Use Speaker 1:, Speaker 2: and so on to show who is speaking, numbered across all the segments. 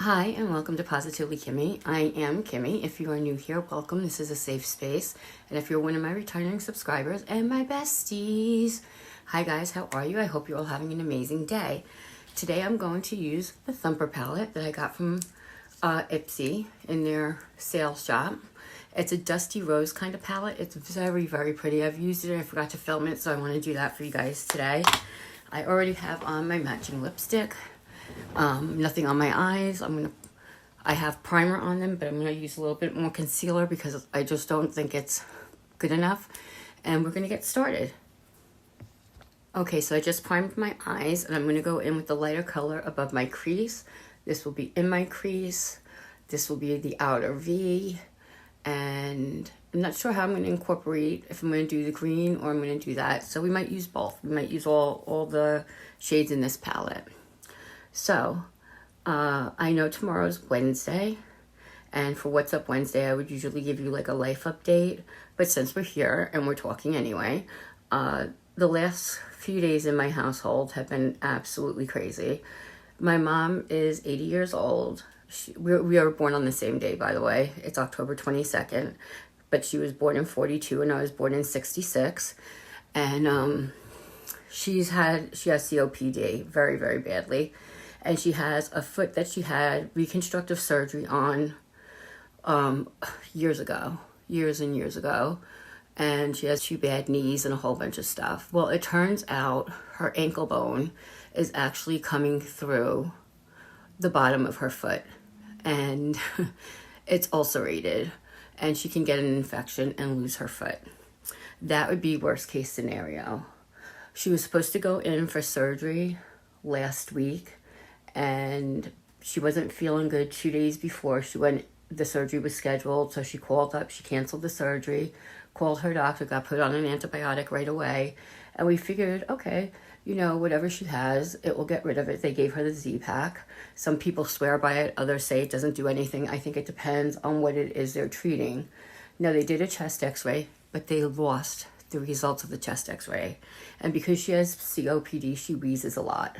Speaker 1: Hi, and welcome to Positively Kimmy. I am Kimmy. If you are new here, welcome. This is a safe space. And if you're one of my returning subscribers and my besties, hi guys, how are you? I hope you're all having an amazing day. Today I'm going to use the Thumper palette that I got from Ipsy in their sales shop. It's a dusty rose kind of palette. It's very, very pretty. I've used it and I forgot to film it, so I want to do that for you guys today. I already have on my matching lipstick. Nothing on my eyes. I have primer on them, but I'm going to use a little bit more concealer because I just don't think it's good enough. And we're going to get started. Okay, so I just primed my eyes and I'm going to go in with the lighter color above my crease. This will be in my crease. This will be the outer V. And I'm not sure how I'm going to incorporate, if I'm going to do the green or I'm going to do that. So we might use both. We might use all the shades in this palette. So, I know tomorrow's Wednesday, and for What's Up Wednesday, I would usually give you like a life update, but since we're here and we're talking anyway, the last few days in my household have been absolutely crazy. My mom is 80 years old. We are born on the same day, by the way. It's October 22nd, but she was born in 42 and I was born in 66, and she has COPD very, very badly. And she has a foot that she had reconstructive surgery on years and years ago. And she has two bad knees and a whole bunch of stuff. Well, it turns out her ankle bone is actually coming through the bottom of her foot. And it's ulcerated. And she can get an infection and lose her foot. That would be worst case scenario. She was supposed to go in for surgery last week. And she wasn't feeling good 2 days before the surgery was scheduled. So she called up, she canceled the surgery, called her doctor, got put on an antibiotic right away. And we figured, okay, whatever she has, it will get rid of it. They gave her the Z-Pack. Some people swear by it, others say it doesn't do anything. I think it depends on what it is they're treating. Now, they did a chest x-ray, but they lost the results of the chest x-ray. And because she has COPD, she wheezes a lot.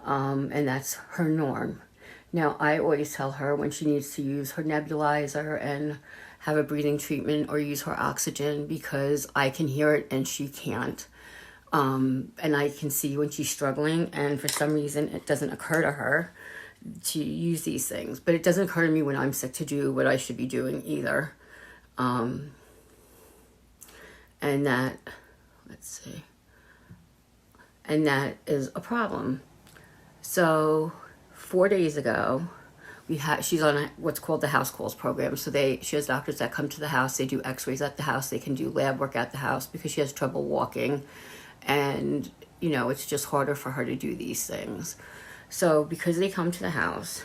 Speaker 1: And that's her norm. Now, I always tell her when she needs to use her nebulizer and have a breathing treatment or use her oxygen, because I can hear it and she can't. And I can see when she's struggling, and for some reason it doesn't occur to her to use these things. But it doesn't occur to me when I'm sick to do what I should be doing either. And that, and that is a problem. So 4 days ago, she's on what's called the house calls program. So she has doctors that come to the house. They do x-rays at the house. They can do lab work at the house because she has trouble walking. And, it's just harder for her to do these things. So because they come to the house,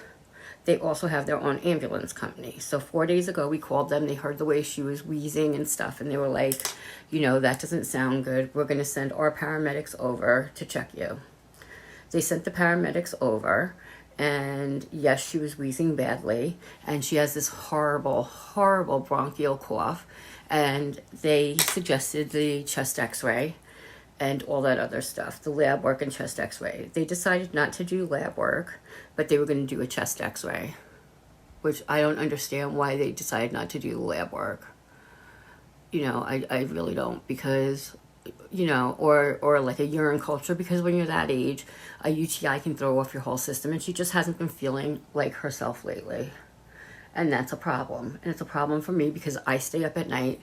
Speaker 1: they also have their own ambulance company. So 4 days ago, we called them. They heard the way she was wheezing and stuff. And they were like, that doesn't sound good. We're going to send our paramedics over to check you. They sent the paramedics over, and yes, she was wheezing badly, and she has this horrible, horrible bronchial cough, and they suggested the chest x-ray and all that other stuff, the lab work and chest x-ray. They decided not to do lab work, but they were going to do a chest x-ray, which I don't understand why they decided not to do the lab work. I really don't, because or like a urine culture, because when you're that age, a UTI can throw off your whole system, and she just hasn't been feeling like herself lately. And that's a problem. And it's a problem for me because I stay up at night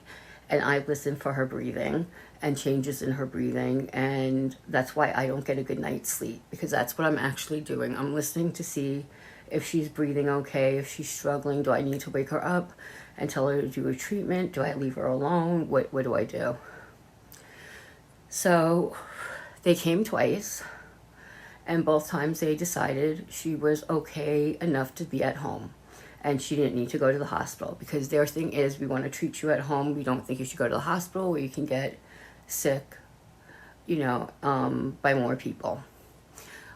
Speaker 1: and I listen for her breathing and changes in her breathing, and that's why I don't get a good night's sleep, because that's what I'm actually doing. I'm listening to see if she's breathing okay, if she's struggling. Do I need to wake her up and tell her to do a treatment? Do I leave her alone? What do I do? So they came twice, and both times they decided she was okay enough to be at home and she didn't need to go to the hospital, because their thing is, we want to treat you at home. We don't think you should go to the hospital where you can get sick, by more people,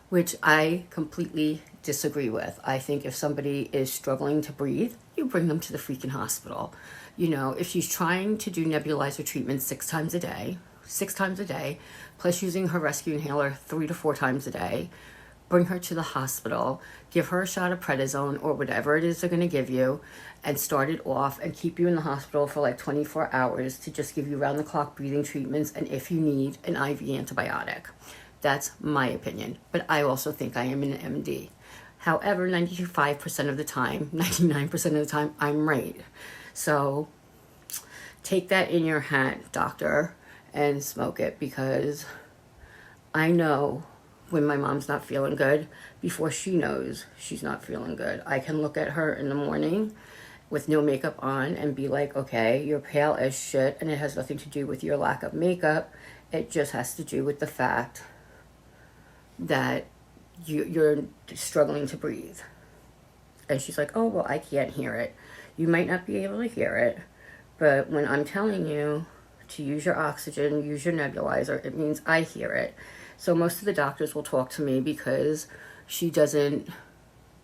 Speaker 1: which I completely disagree with. I think if somebody is struggling to breathe, you bring them to the freaking hospital. If she's trying to do nebulizer treatment 6 times a day, plus using her rescue inhaler 3 to 4 times a day, bring her to the hospital, give her a shot of prednisone or whatever it is they're going to give you, and start it off and keep you in the hospital for like 24 hours to just give you round-the-clock breathing treatments, and if you need, an IV antibiotic. That's my opinion, but I also think I am an MD. However, 95% of the time, 99% of the time, I'm right. So take that in your hat, doctor, and smoke it, because I know when my mom's not feeling good before she knows she's not feeling good. I can look at her in the morning with no makeup on and be like, okay, you're pale as shit, and it has nothing to do with your lack of makeup. It just has to do with the fact that you're struggling to breathe. And she's like, oh, well, I can't hear it. You might not be able to hear it, but when I'm telling you to use your oxygen, use your nebulizer, it means I hear it. So most of the doctors will talk to me because she doesn't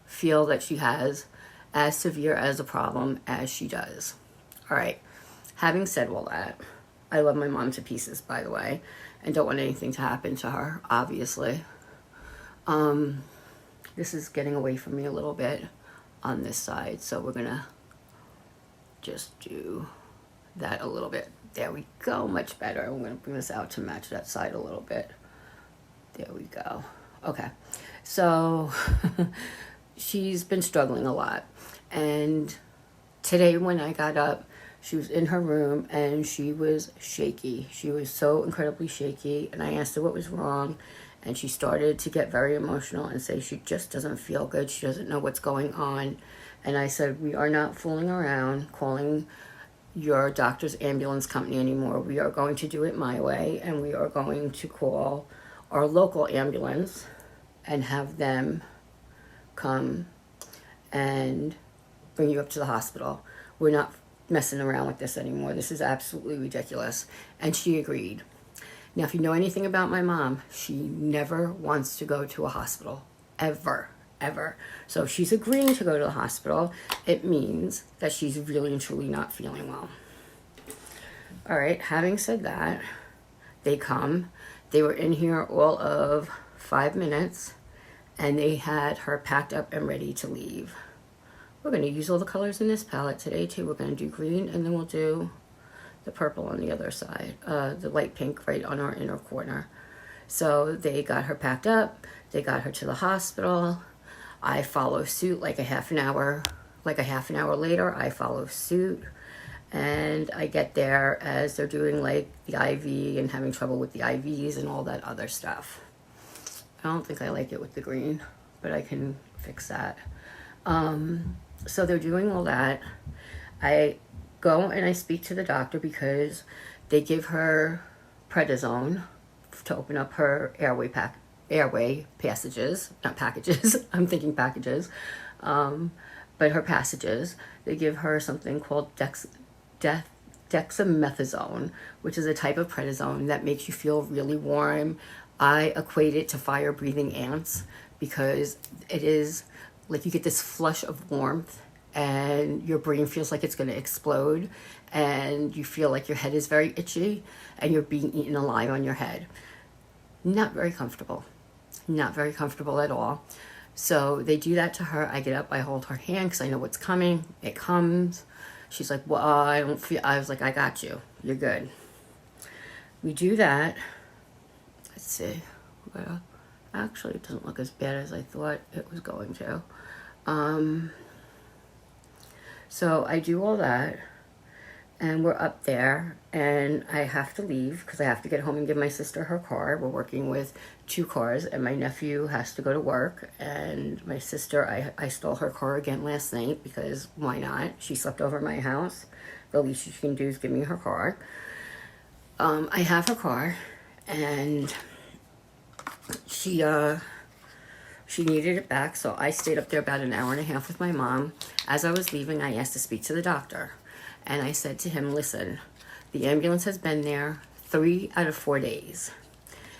Speaker 1: feel that she has as severe as a problem as she does. All right. Having said all that, I love my mom to pieces, by the way, and don't want anything to happen to her, obviously. This is getting away from me a little bit on this side, so we're gonna just do that a little bit. There we go, much better. I'm gonna bring this out to match that side a little bit. There we go. Okay, so she's been struggling a lot, and today when I got up, she was in her room and she was shaky. She was so incredibly shaky, and I asked her what was wrong, and she started to get very emotional and say she just doesn't feel good. She doesn't know what's going on. And I said, we are not fooling around calling your doctor's ambulance company anymore. We are going to do it my way, and we are going to call our local ambulance and have them come and bring you up to the hospital. We're not messing around with this anymore. This is absolutely ridiculous. And she agreed. Now, if you know anything about my mom, she never wants to go to a hospital, ever, ever. So if she's agreeing to go to the hospital, it means that she's really and truly not feeling well. All right, having said that, they come. They were in here all of 5 minutes, and they had her packed up and ready to leave. We're going to use all the colors in this palette today, too. We're going to do green, and then we'll do the purple on the other side, the light pink right on our inner corner. So they got her packed up. They got her to the hospital. I follow suit like a half an hour later. I follow suit, and I get there as they're doing like the IV and having trouble with the IVs and all that other stuff. I don't think I like it with the green, but I can fix that. So they're doing all that. I go and I speak to the doctor because they give her prednisone to open up her airway passages, not packages. I'm thinking packages, but her passages. They give her something called dexamethasone, which is a type of prednisone that makes you feel really warm. I equate it to fire-breathing ants because it is like you get this flush of warmth and your brain feels like it's going to explode, and you feel like your head is very itchy and you're being eaten alive on your head. Not very comfortable. Not very comfortable at all. So they do that to her. I get up, I hold her hand because I know what's coming. It comes. She's like, well, I don't feel, I was like, I got you. You're good. We do that. Let's see. Well, actually, it doesn't look as bad as I thought it was going to. So I do all that, and we're up there, and I have to leave because I have to get home and give my sister her car. We're working with 2 cars, and my nephew has to go to work, and my sister, I stole her car again last night because why not? She slept over at my house. The least she can do is give me her car. I have her car, and she needed it back, so I stayed up there about an hour and a half with my mom. As I was leaving, I asked to speak to the doctor, and I said to him, listen, the ambulance has been there 3 out of 4 days.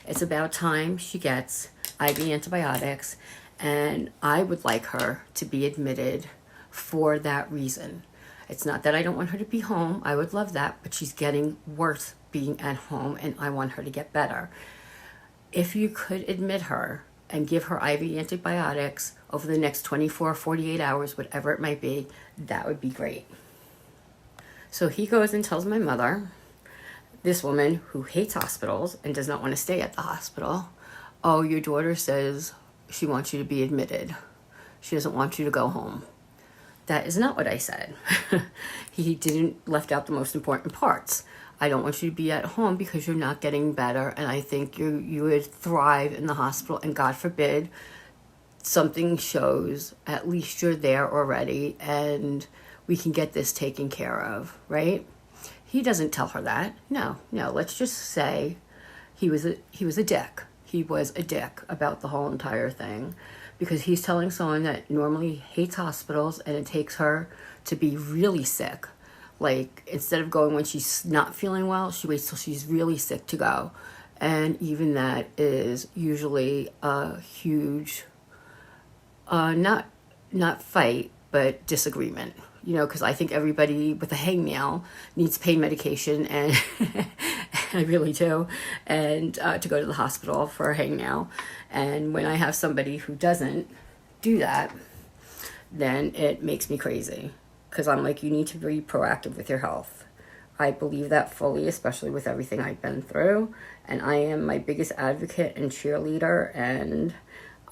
Speaker 1: It's about time she gets IV antibiotics, and I would like her to be admitted for that reason. It's not that I don't want her to be home. I would love that, but she's getting worse being at home, and I want her to get better. If you could admit her and give her IV antibiotics over the next 24, 48 hours, whatever it might be, that would be great. So he goes and tells my mother, this woman who hates hospitals and does not want to stay at the hospital, oh, your daughter says she wants you to be admitted. She doesn't want you to go home. That is not what I said. He didn't left out the most important parts. I don't want you to be at home because you're not getting better, and I think you would thrive in the hospital, and God forbid something shows, at least you're there already and we can get this taken care of, right? He doesn't tell her that. No, let's just say he was a dick. He was a dick about the whole entire thing, because he's telling someone that normally hates hospitals, and it takes her to be really sick. Like, instead of going when she's not feeling well, she waits till she's really sick to go. And even that is usually a huge, not fight, but disagreement. You know, because I think everybody with a hangnail needs pain medication, and I really do, and to go to the hospital for a hangnail. And when I have somebody who doesn't do that, then it makes me crazy, because I'm like, you need to be proactive with your health. I believe that fully, especially with everything I've been through, and I am my biggest advocate and cheerleader, and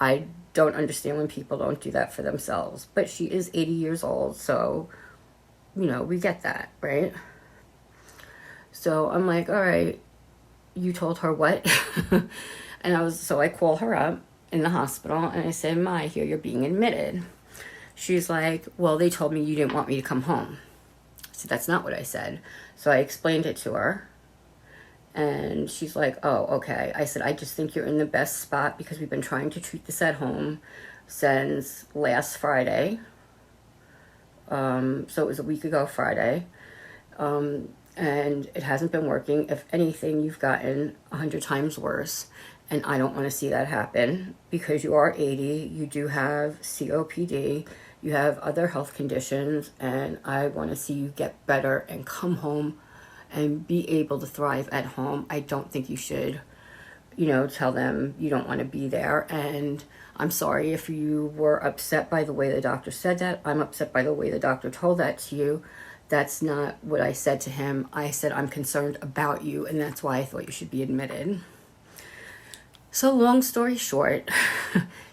Speaker 1: I don't understand when people don't do that for themselves. But she is 80 years old, so, you know, we get that, right? So I'm like, all right, you told her what? And so I call her up in the hospital, and I said, Ma, I hear you're being admitted. She's like, well, they told me you didn't want me to come home. I said, that's not what I said. So I explained it to her. And she's like, oh, okay. I said, I just think you're in the best spot, because we've been trying to treat this at home since last Friday. So it was a week ago Friday. And it hasn't been working. If anything, you've gotten 100 times worse. And I don't want to see that happen, because you are 80. You do have COPD. You have other health conditions. And I want to see you get better and come home and be able to thrive at home. I don't think you should, you know, tell them you don't want to be there. And I'm sorry if you were upset by the way the doctor said that. I'm upset by the way the doctor told that to you. That's not what I said to him. I said, I'm concerned about you, and that's why I thought you should be admitted. So long story short,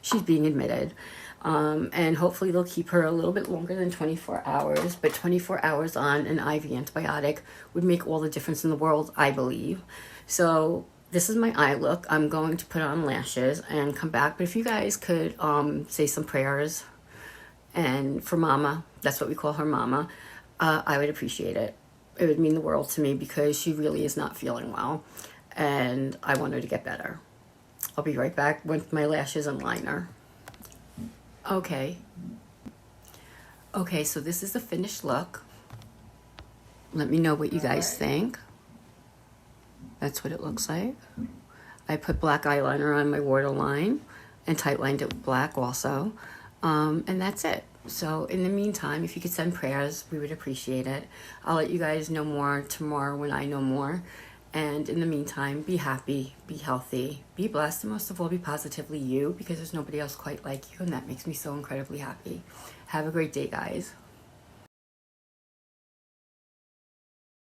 Speaker 1: she's being admitted. And hopefully they'll keep her a little bit longer than 24 hours, but 24 hours on an IV antibiotic would make all the difference in the world, I believe. So this is my eye look. I'm going to put on lashes and come back, but if you guys could say some prayers, and for Mama, that's what we call her, Mama, I would appreciate it. It would mean the world to me, because she really is not feeling well, and I want her to get better. I'll be right back with my lashes and liner. Okay, so this is the finished look. Let me know what you guys think. That's what it looks like. I put black eyeliner on my waterline and tight lined it with black also. And that's it. So in the meantime, if you could send prayers, we would appreciate it. I'll let you guys know more tomorrow when I know more. And in the meantime, be happy, be healthy, be blessed, and most of all, be positively you, because there's nobody else quite like you, and that makes me so incredibly happy. Have a great day, guys.